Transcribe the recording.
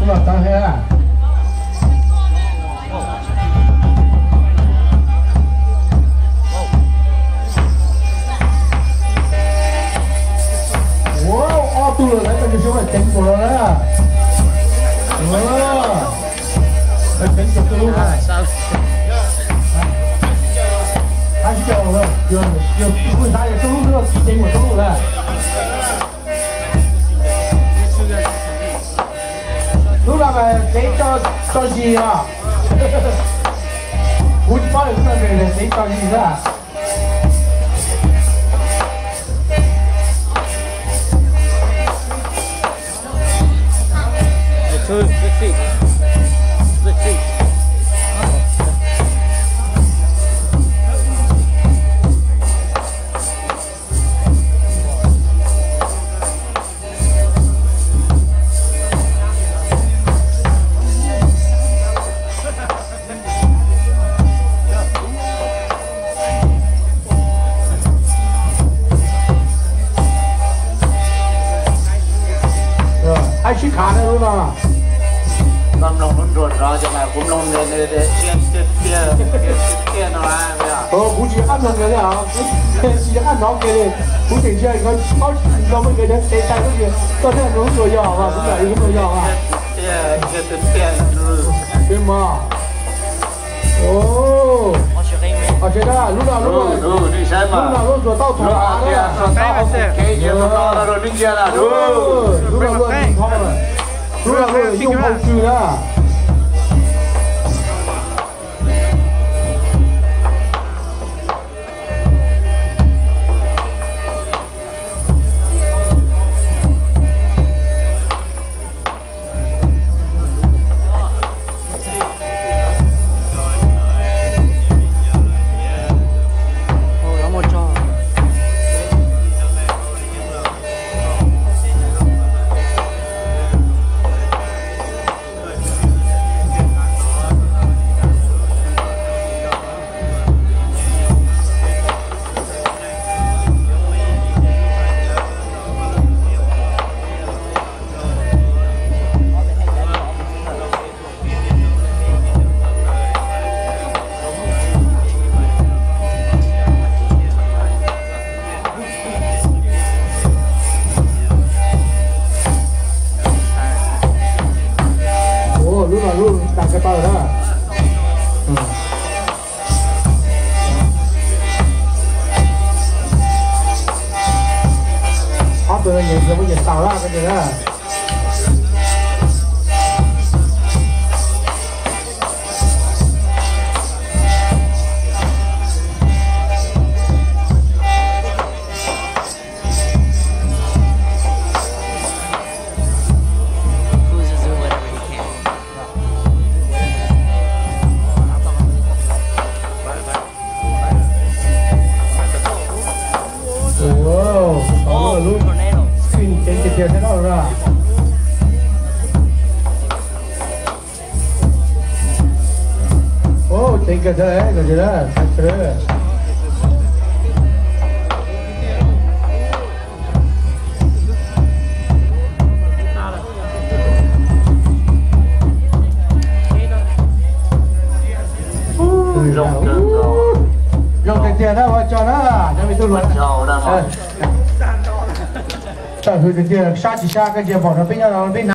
是吧？当黑啊。哇，哦，对了，那个就是我听过了啦。哦，那跟着走路来。还是叫我有为啥也走路这个听我走路来？ 路上面谁着急啊？估计包有这个人谁着急是吧？ai chỉ khá này luôn à? Con lông luôn ruột rồi, cho mày cũng lông để kia nó ra bây giờ. Bố chỉ ăn lông cái này à? Chỉ ăn nó cái này, bố chỉ chơi cái có nó mới cái đấy, cái tay cái gì? Có thể nó rồi nhỏ mà, cũng là những rồi nhỏ à? Cái mà. Ồ. À thế đó, lúc nào đi xem mà. Lúc nào rồi tao thả đấy à? Cái gì nó rồi đi kia là lúc nào luôn thôi mà. Lúc nào luôn dùng hậu trừ đó. Luôn đặt cái tờ đó. Hot từ nhìn rồi mới nhìn tàu ra cái gì đó. Kia thế nào ra? Oh, tính cái đấy, cái gì đó, cái đấy. Rong tiền đó, cho nó là, cho mình tôi luôn. Trời ơi, tiền xa chỉ xa cái gì bỏ nó bên nhau nó bên